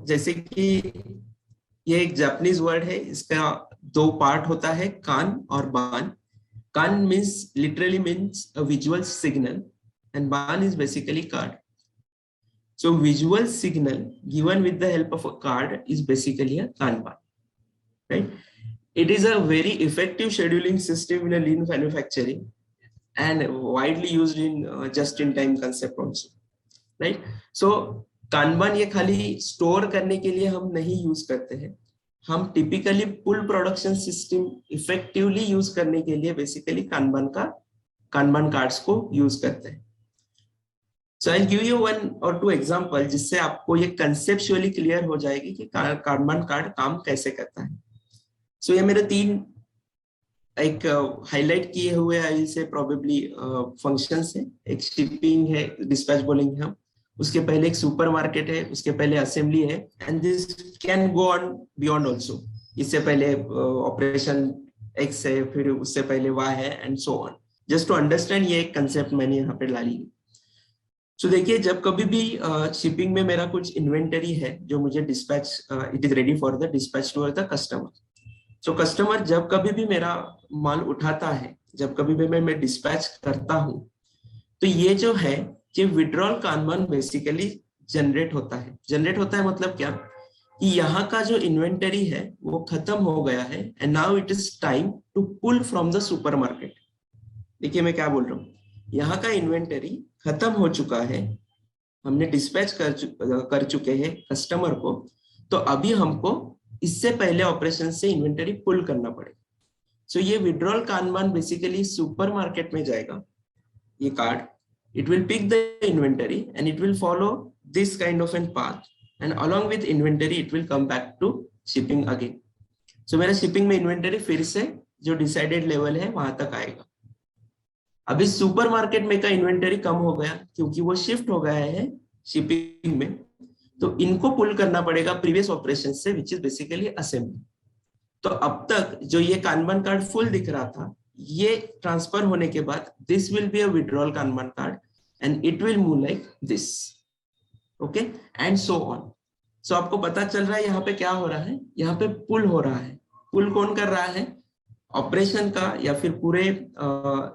जैसे कि ये एक जापानीज वर्ड है, इसका दो पार्ट होता है, कान और ban. Kan means literally means a visual signal and ban is basically card. So visual signal given with the help of a card is basically a Kanban, right? It is a very effective scheduling system in a lean manufacturing and widely used in just-in-time concept also, right? So Kanban ये खाली store करने के लिए हम नहीं use करते हैं, हम टिपिकली पुल प्रोडक्शन सिस्टम इफेक्टिवली यूज करने के लिए बेसिकली कानबान कार्ड्स को यूज करते हैं. So I'll give you one or two example जिससे आपको ये conceptually clear हो जाएगी कि कानबान कार्ड काम कैसे करता है. So ये मेरे तीन एक हाईलाइट किए हुए आई से प्रोबेबली फंक्शंस है. एक शिपिंग है, डिस्पैच बोलेंगे हम, उसके पहले एक सुपरमार्केट है, उसके पहले असेंबली है, and this can go on beyond also. इससे पहले ऑपरेशन एक्स है, फिर उससे पहले वाई है, and so on. Just to understand ये एक कंसेप्ट मैंने यहाँ पे ला ली. So देखिए, जब कभी भी शिपिंग में मेरा कुछ इन्वेंटरी है जो मुझे dispatch, it is ready for the dispatch to the customer. So customer जब कभी भी मेरा माल उठाता है, जब कभी भी मैं डिस्पैच करता हूँ, तो ये जो है ये विड्रॉल कानबान बेसिकली जनरेट होता है. जनरेट होता है मतलब क्या कि यहाँ का जो इन्वेंटरी है वो खत्म हो गया है, and now it is time to pull from the supermarket. देखिए मैं क्या बोल रहा हूँ, यहाँ का इन्वेंटरी खत्म हो चुका है, हमने डिस्पैच कर चुके हैं कस्टमर को, तो अभी हमको इससे पहले ऑपरेशन से इन्वेंटरी पुल करना पड़ेगा. सो ये विड्रॉल कानबान बेसिकली सुपरमार्केट में जाएगा, ये card, it will pick the inventory and it will follow this kind of an path, and along with inventory it will come back to shipping again. So मेरा shipping में inventory फिर से जो decided level है वहां तक आएगा. अभी सुपरमार्केट में का इन्वेंटरी कम हो गया क्योंकि वो शिफ्ट हो गया है शिपिंग में, तो इनको पुल करना पड़ेगा प्रीवियस ऑपरेशन से, विच इज बेसिकली असेंबली. तो अब तक जो ये कानबान कार्ड फुल दिख रहा था, ये ट्रांसफर होने के बाद this will be a withdrawal kanban card and it will move like this, okay, and so on. So आपको पता चल रहा है यहाँ पे क्या हो रहा है, यहाँ पे पुल हो रहा है. पुल कौन कर रहा है? ऑपरेशन का या फिर पूरे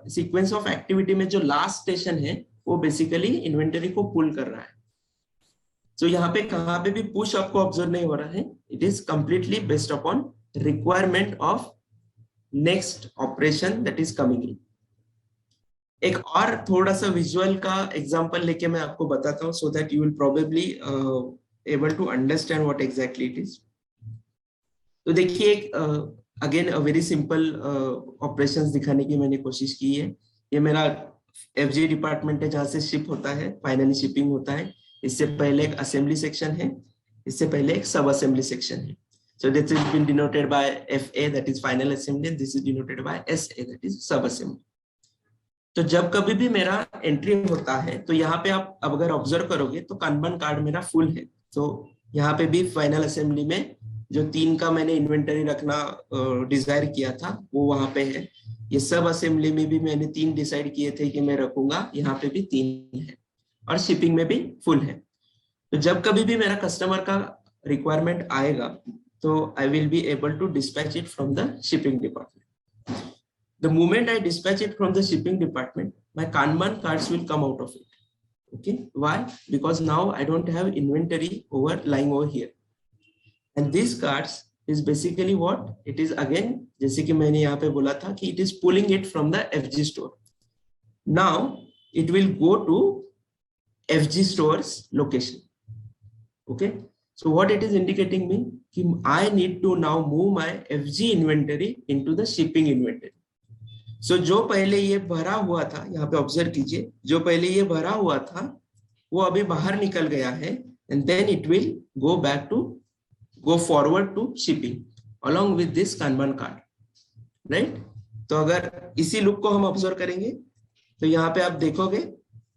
सीक्वेंस ऑफ एक्टिविटी में जो लास्ट स्टेशन है वो बेसिकली इन्वेंटरी को पुल कर रहा है. सो यहाँ पे कहाँ पे भी पुश आपको ऑब्जर्व नहीं हो रहा है, it is completely based upon requirement of next operation that is coming in. एक और थोड़ा सा विजुअल का एग्जांपल लेके मैं आपको बताता हूँ, so that you will probably able to understand what exactly it is. तो देखिए, एक again a very simple operations दिखाने की मैंने कोशिश की है. ये मेरा एफजी डिपार्टमेंट है जहाँ से शिप होता है, फाइनली शिपिंग होता है. इससे पहले एक असेंबली सेक्शन है, इससे पहले एक सब असेंबली सेक्शन है. So this is been denoted by FA that is final assembly, and this is denoted by SA that is sub assembly. तो जब कभी भी मेरा एंट्री होता है तो यहाँ पे आप अगर ऑब्जर्व करोगे तो कानबान कार्ड मेरा फुल है. तो यहाँ पे भी फाइनल असेंबली में जो 3 का मैंने इन्वेंटरी रखना डिजायर किया था वो वहां पे है. ये सब असेंबली में भी मैंने 3 डिसाइड किए थे कि मैं रखूंगा, यहाँ पे भी 3 है, और शिपिंग में भी फुल है. तो जब कभी भी मेरा कस्टमर का रिक्वायरमेंट आएगा तो I will be able to dispatch it from the shipping department. The moment I dispatch it from the shipping department, my Kanban cards will come out of it. Okay, why? Because now I don't have inventory lying over here. And these cards is basically what? It is again, जैसे कि मैंने यहाँ पे बोला था कि it is pulling it from the FG store. Now it will go to FG store's location. Okay, so what it is indicating me कि I need to now move my FG inventory into the shipping inventory. सो जो पहले ये भरा हुआ था, यहाँ पे observe कीजिए, जो पहले ये भरा हुआ था वो अभी बाहर निकल गया है, and then it will go forward to shipping along with this kanban card, right. तो अगर इसी लुक को हम ऑब्जर्व करेंगे तो यहाँ पे आप देखोगे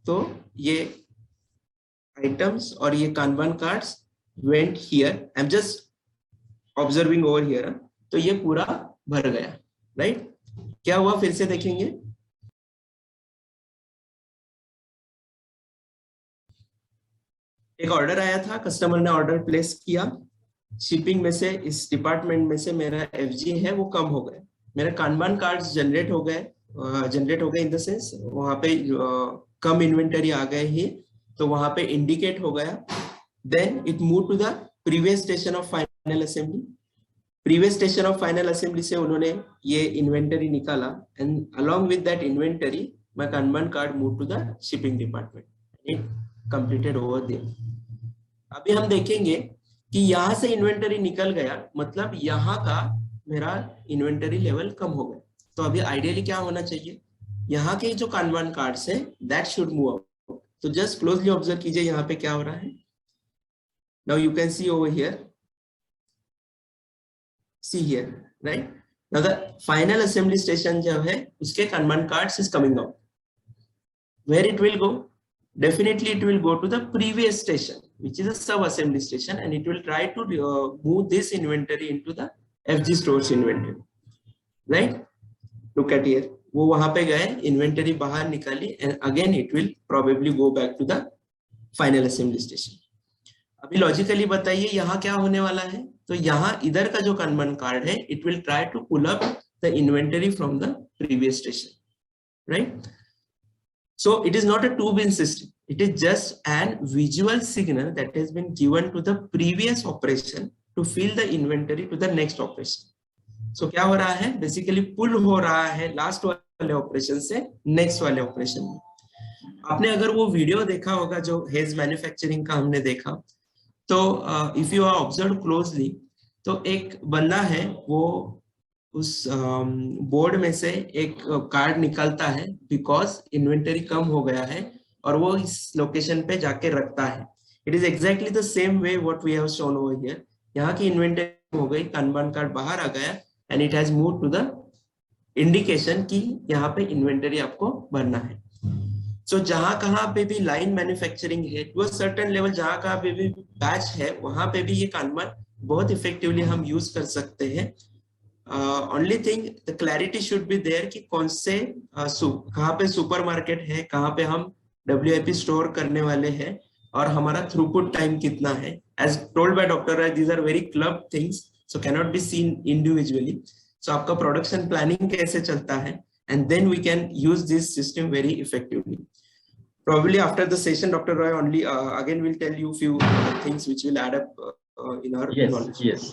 तो ये आइटम्स और ये Kanban cards went here, I am just observing over here, तो ये पूरा भर गया, राइट. क्या हुआ फिर से देखेंगे, एक ऑर्डर आया था, कस्टमर ने ऑर्डर प्लेस किया, शिपिंग में से इस डिपार्टमेंट में से मेरा FG है वो कम हो गए, मेरे कानबान कार्ड्स जनरेट हो गए इन द सेंस वहां पे कम इन्वेंटरी आ गए ही, तो वहां पे इंडिकेट हो गया। Then it move to the previous station of final assembly. Previous station of final assembly से उन्होंने ये इन्वेंटरी निकाला and along with that inventory my kanban card move to the shipping department, it completed over there. अभी हम देखेंगे कि यहां से इन्वेंटरी निकल गया, मतलब यहाँ का मेरा इन्वेंटरी लेवल कम हो गया। तो अभी आइडियली क्या होना चाहिए, यहाँ के जो कानबान कार्ड्स है दैट शुड मूव आउट। तो जस्ट क्लोजली ऑब्जर्व कीजिए यहाँ पे क्या हो रहा है। Now you can see over here, see here, right. Now the final assembly station जो है उसके kanban cards is coming out. Where it will go, definitely it will go to the previous station, which is a sub assembly station, and it will try to move this inventory into the FG stores inventory, right? Look at here, वो वहां पे गए, inventory बाहर निकाली, and again it will probably go back to the final assembly station. अभी logically बताइए यहाँ क्या होने वाला है। तो यहाँ इधर का जो कानबान कार्ड है, it will try to pull up the inventory from the previous station, right? So it is not a two-bin system. It is just an visual signal that has been given to the previous operation to fill the inventory to the next operation. So क्या हो रहा है, basically पुल हो रहा है last वाले operation से next वाले ऑपरेशन में। आपने अगर वो वीडियो देखा होगा जो हेज मैन्युफैक्चरिंग का हमने देखा, तो if you are observe closely, तो एक बंदा है वो उस बोर्ड में से एक कार्ड निकलता है बिकॉज इन्वेंटरी कम हो गया है, और वो इस लोकेशन पे जाके रखता है। It is exactly the same way what we have shown over here. यहाँ की इन्वेंटरी हो गई, कानबान कार्ड बाहर आ गया and it has move to the indication कि यहाँ पे इन्वेंटरी आपको भरना है। सो जहां कहाँ पे भी लाइन मैन्युफैक्चरिंग है टू अ सर्टेन लेवल, जहां कहाँ पे भी बैच है, वहां पे भी ये कानबान बहुत इफेक्टिवली हम यूज कर सकते हैं। Only thing the clarity should be there कि कौन से कहाँ पे सुपरमार्केट है, कहाँ पे हम WIP स्टोर करने वाले हैं, और हमारा थ्रूपुट टाइम कितना है। As told by doctor Rai, these are very club things, so cannot be seen individually. So आपका प्रोडक्शन प्लानिंग कैसे चलता है, and then we can use this system very effectively. Probably after the session, Dr. Roy only again will tell you few things which will add up in our knowledge. Yes.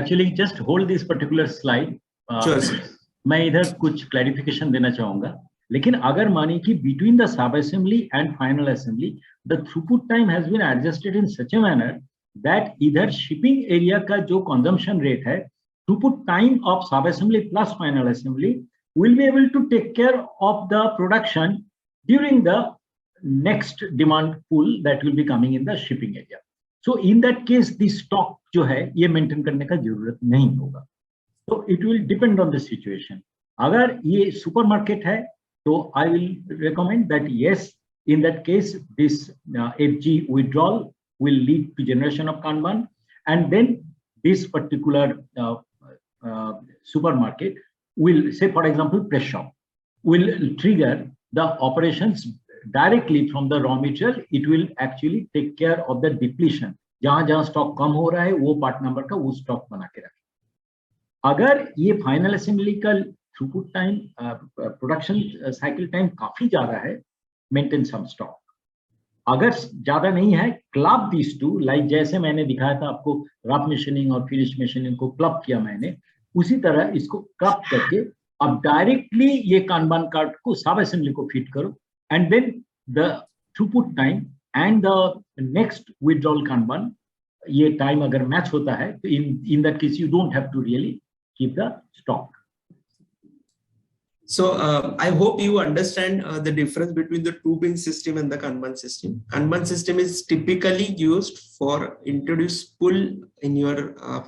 Actually, just hold this particular slide. Sure. मैं इधर कुछ clarification देना चाहूँगा। लेकिन अगर माने कि between the sub assembly and final assembly, the throughput time has been adjusted in such a manner that इधर shipping area का जो consumption rate है, throughput time of sub assembly plus final assembly will be able to take care of the production during the next demand pool that will be coming in the shipping area. So in that case, the stock जो है ये maintain करने का जरूरत नहीं होगा। So it will depend on the situation. अगर ये supermarket है, तो I will recommend that yes, in that case, this FG withdrawal will lead to generation of Kanban, and then this particular supermarket will, say for example, press shop will trigger the operations directly from the raw material. It will actually take care of the depletion. जहां जहां stock कम हो रहा है वो part number का वो stock बना के रखें। अगर ये फाइनल असेंबली का throughput time, production cycle time काफी ज्यादा है, मेंटेन सम स्टॉक। अगर ज्यादा नहीं है, क्लब दिस टू, लाइक जैसे मैंने दिखाया था आपको रफ मशीनिंग और फिनिश मशीनिंग को क्लब किया मैंने, उसी तरह इसको क्लब करके अब डायरेक्टली ये कानबान कार्ड को सब असेंबली को फीड करो, and then the throughput time and the next withdrawal kanban, ये टाइम अगर मैच होता है तो in that case you don't have to really keep the stock. So I hope you understand the difference between the two-bin system and the Kanban system. Kanban system is typically used for introduce pull in your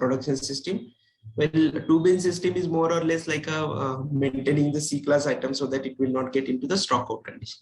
production system. Well, two-bin system is more or less like a maintaining the C-class item so that it will not get into the stock out condition.